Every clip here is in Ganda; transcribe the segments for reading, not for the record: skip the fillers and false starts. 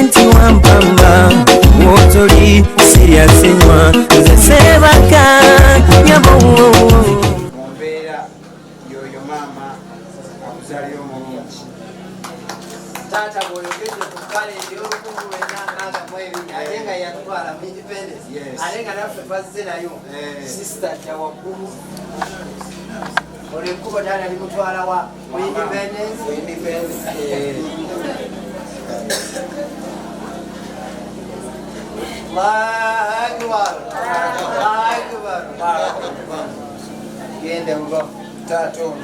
Enti wampamba motoli siria senywa zesebaka nyabo Mombera yoyo mama akuzaliyo mulungi tata boyogeze tukale ndio lukungu wenanga mwebi alenga yatwala independence alenga nafe bazze nayo sister ya wakulu ole kuba dala limutwala wa independence Akbar. Gende ngo tato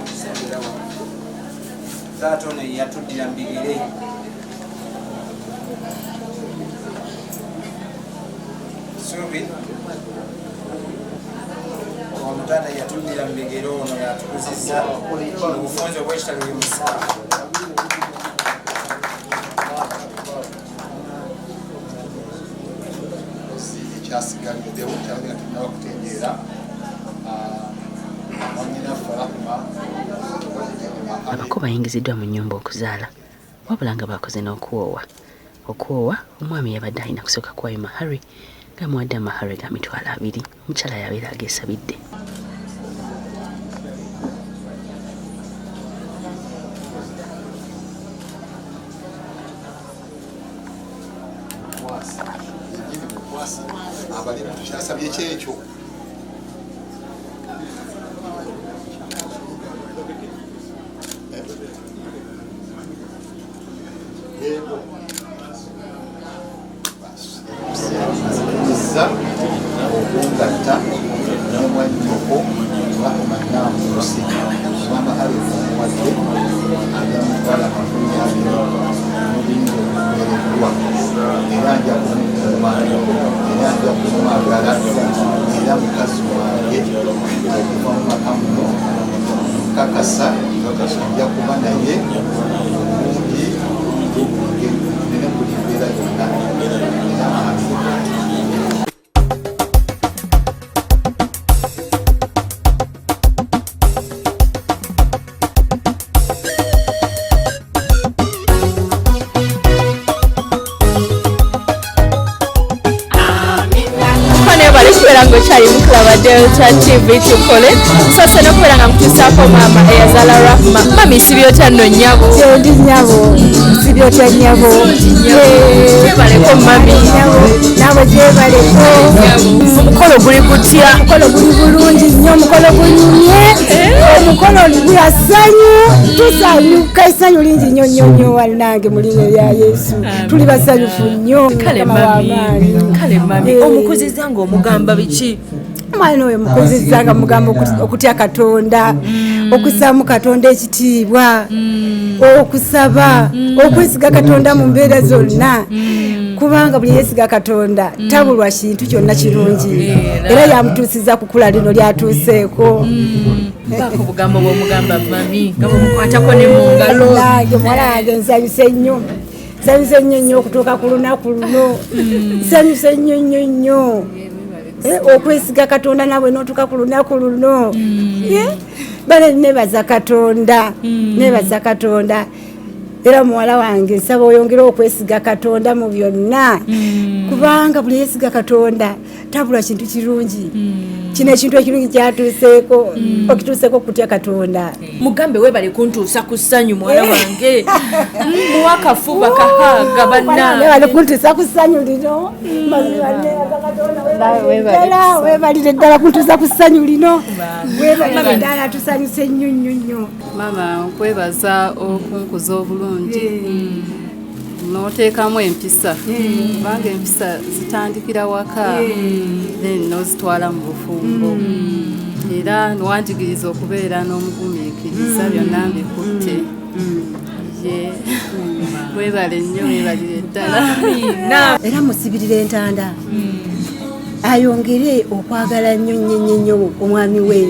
tusembera wa tato ne yatudira mbigire subi omutata yatudira mbigire ono yatukuzisa obufunzo bw'ekitalo y'omusa kyasigaliddewo kyabanga tulina okutegeera abako bayingiziddwa mu nnyumba okuzaala wabula nga bakoze n'okuwoowa omwami yabadde alina kusooka kwayima Harry ng'amuwadde amahari ga mitwalo 2 omukyala yabeera ageesabidde. abalimi tukyasabye kyekyo okungatta nomwanyoko bakumannamusi kubanga alimuwadde agamutwala 20 mubintu okubereddwa era nja kumukuuma era nja kumwagala era mukazi wange okuva mu maka muno nkakasa nja kuba naye obundi nene buli mbeera yonna era maami Ngo chali mukula Delta TV tukole sasa nokwera nga mtusako mama eyazala Rahma mami sibyota no nyabo ndi nyabo sibyota nyabo baleko mami nabo je baleko omukolo guli gutya omukolo guli bulungi nnyo omukolo gunyumye omukolo gwasanyu tusanyuka isanyu lingi nnyo nnyo nnyo wanange mu linnya lya Yesu tuli basanyufu nnyo kale mami omukuziza ngo omugamba biki mwana oyo mukuzizanga mugamba okutya Katonda okusaamu Katonda ekitiibwa okusaba okwesiga Katonda mu mbeera zonna kubanga buli yesiga Katonda tabulwa kintu kyonna kirungi era yamutuusiza kukula lino lyatuuseeko bako bugambo bw'omugamba mami nga bumukwatako ne mu ngalo nange mwanange nsanyuse nnyo nnyo okutuuka ku lunaku luno nsanyuse nnyo okwesiga Katonda nawe n'otuuka ku lunaku luno bale nebaza Katonda era muwala wange nsaba oyongere okwesiga Katonda mu byonna kubanga buli yesiga Katonda tabula kintu kirungi kino ekintu ekirungi kyatuuseeko okituuseeko kutya Katonda mugambe webale kuntuusa ku ssanyu muwala wange muwakafuba kahaga bannange kuntuusa ku ssanyu lino webalire ddala kuntuusa ku ssanyu lino webalire ddala tusanyuse nnyo mama nkwebaza okunkuza obulungi n'oteekamu empisa kubanga empisa zitandikira waka then n'ozitwala mu bufumbo era niwanjigiriza okubeera n'omugumiikiriza byonna mbikutte webale nnyo webalire ddala era musibirire entanda ayongere okwagala nnyo omwami we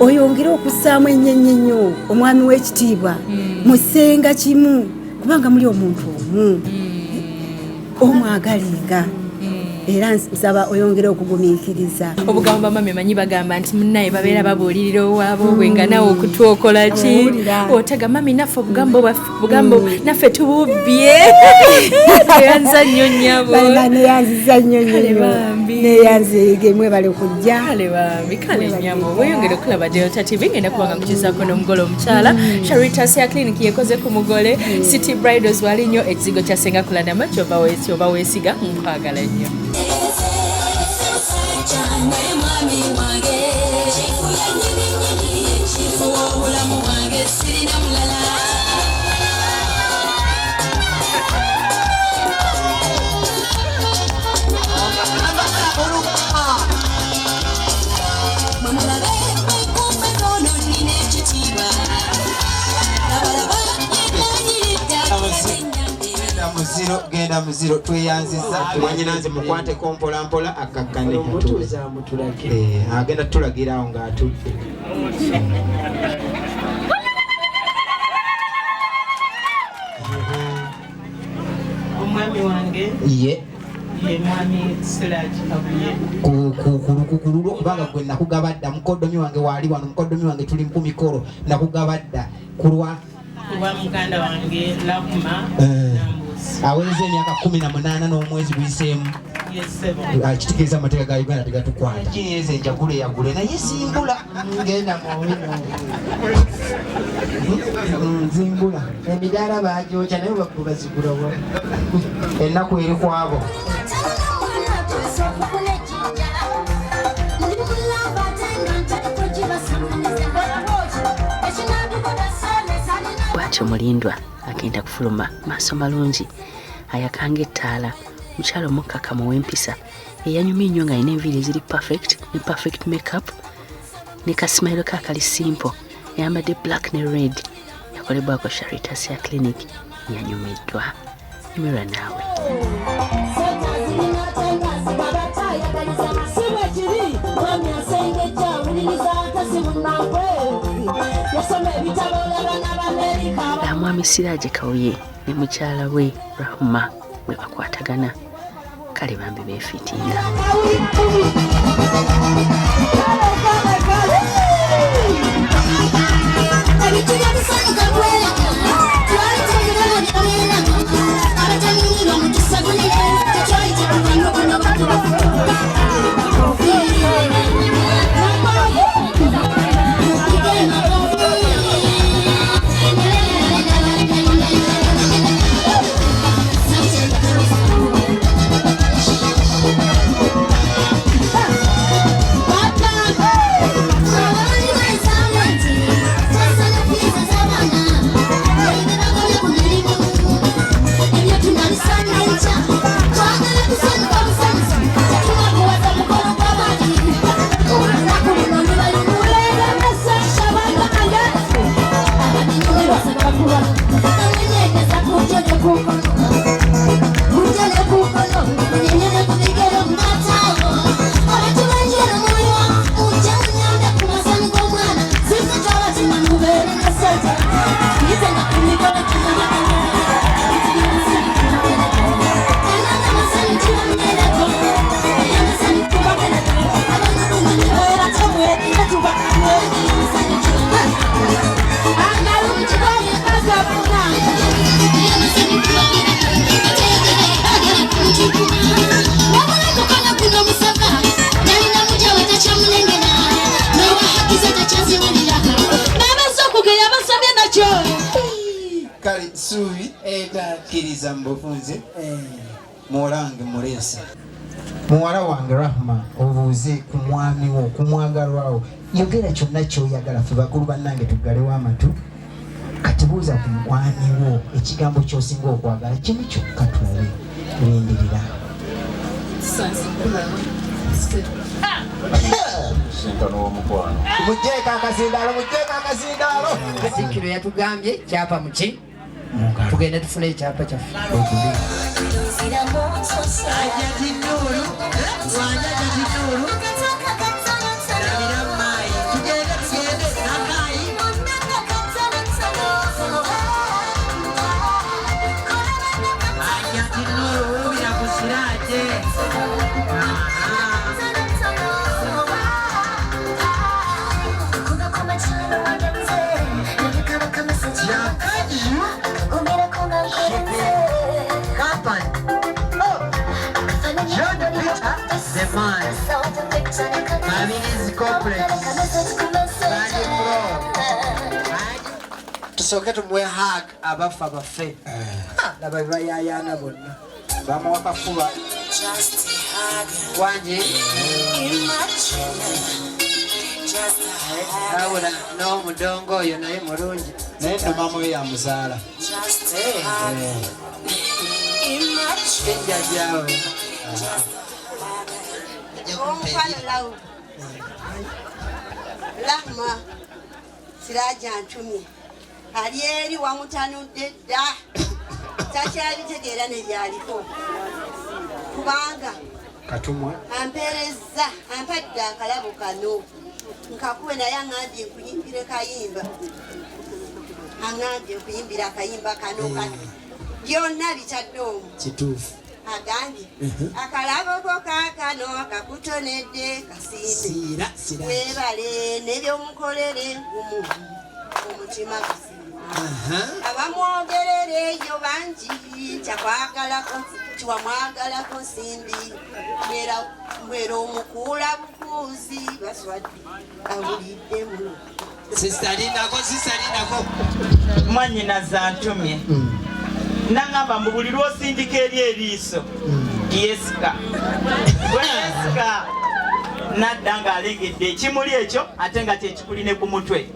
oyongere okussaamu ennyo omwami w'ekitiibwa musenga kimu kubanga muli omuntu omu omwagalenga era nsaba oyongere okugumiikiriza. Obugambo bamami manyi bagamba nti munnaye babeera babuulirira owaabo bwe nga nawe okutwokola ki otega mami naffe obugambo naffe tububbye neyanza nnyo nnyabo neyanziza nnyo neyanzige mwebale kujja kale nnyabo weyongere okulaba Delta TV ngenda kubanga nkukizaako n'omugole omukyala Charitas ya clinic yekoze ku mugole City Bridals wali nnyo ekizigo kya Senga Kulandama kyoba weesiga nkwagala nnyo. Genda muziro tweyanziza mwanyinanze mukwate kompola mpola akakkane mutuza mutulage agenda tulagira awo ng'atudde omwami wange ye mwami Siraji Kabuye kulukukululu okubanga gwe nakugabadda mukoddomi wange waali wano mukoddomi wange tuli ku mikolo nakugabadda kulwa muganda wange Lakuma aweze emyaka 18 n'omwezi guyiseemu kitegeeza amateeka ga Uganda tegatukwata kinyeze enjagula eyagule naye simbula ngenda nzimbula emidaala bagyokya naye bazigulawa ennaku eri kwabo bw'atyo Mulindwa agenda kufuluma maaso malungi ayakanga ettaala mukyala omukkakamu w'empisa eyanyumya ennyo ng'alina enviiri eziri ne perfect makeup ne kasimayiro kaakali simple ayambadde black ne red yakolebwako Charitas ya clinic yanyumiddwa nyumirwa naawe. Mwami Siraje Kauye ne mukyala we Rahuma bwe bakwatagana kale bambi beefiitinga. Kali subi kiriza mbufunze mulange mulesa muwala wange Rahma obuuze ku mwami wo kumwagalwawo yogera kyonna kyoyagala fe bakulu bannange tuggalewo amatu kati buuza ku mwami wo ekigambo kyosinga okwagala kimu kyokka tulabe lindirira mujeeka akazindaalo Katikkiro yatugambye kyapa muki tugende tufune ekyapa kyaffe Tusooke tumuwe hug abafa baffe laba bayayana bonna bamuwa kafuba wanje awula n'omudongo oyo naye mulungi naye nomama we yamuzaala enjajaawe Rahma Siraja Ntumye ali eri wamutanudde dda takyabitegeera ne byaliko kubanga katumwa ampeerezza ampadde akalabo kano nkakuwe naye aŋŋambye nkuyimbire kayimba aŋŋambye nkuyimbira akayimba kano byonna bitadde omu kituufu agambye akalaboko kaakano kakutonedde kasimbe weebale nebyomukolere ngumu omutima gusiima abamwogerera eyo bangi tiwamwagalako nsimbi mbwera omukuula bukuuzi baswadde awuliddemu sisalinako mwanyinaza Ntumye nangamba mbu buli lwosindika eri eriiso yesika bwe yesika nadda ng'alengedde ekimuli ekyo ate nga kyekikuline ku mutwe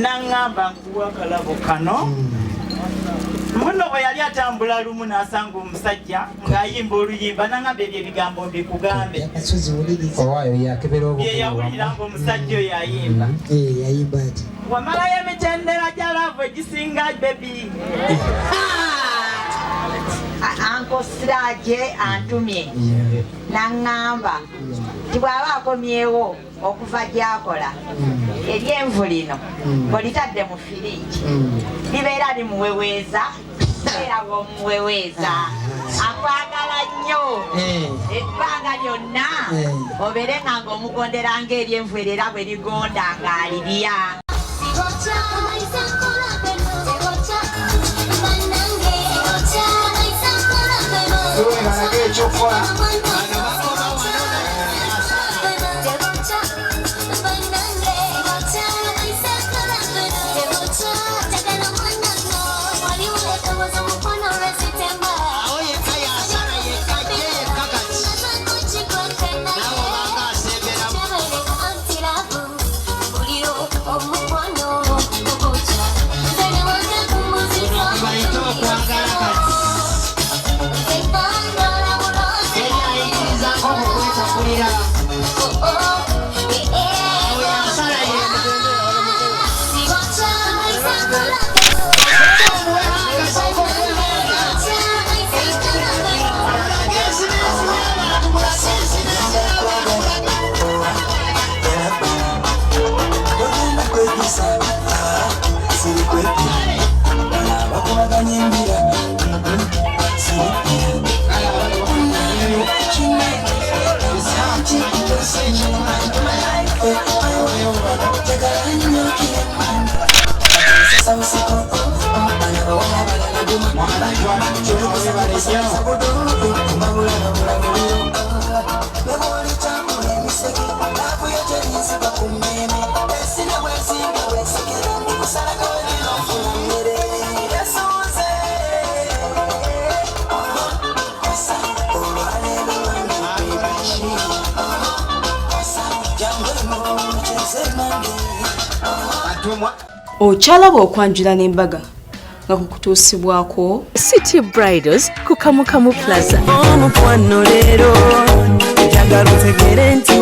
nangamba nkuwa akalabo kano muno bwe yali atambula lumu n'asanga omusajja ng'ayimba oluyimba nangamba ebyo ebigambo mbikugambe bye yawulira ng'omusajja oyo ayimba wamalayo emitendera gya laavu egisinga bebi Uncle Siraje Antumye nangamba tibwaba akomyewo okuva gyakola eryenvu lino olitadde mu firiji libeera limuweweeza era bwomuweweeza akwagala nnyo ebbanga lyonna obeere nga ng'omugondera ng'eryenvu erera bwe ligonda ng'alirya Okyalaba okwanjula n'embaga nga kukutuusibwako City Bridals ku Kamukamu Plaza. Omukwano leero njagala otegere nti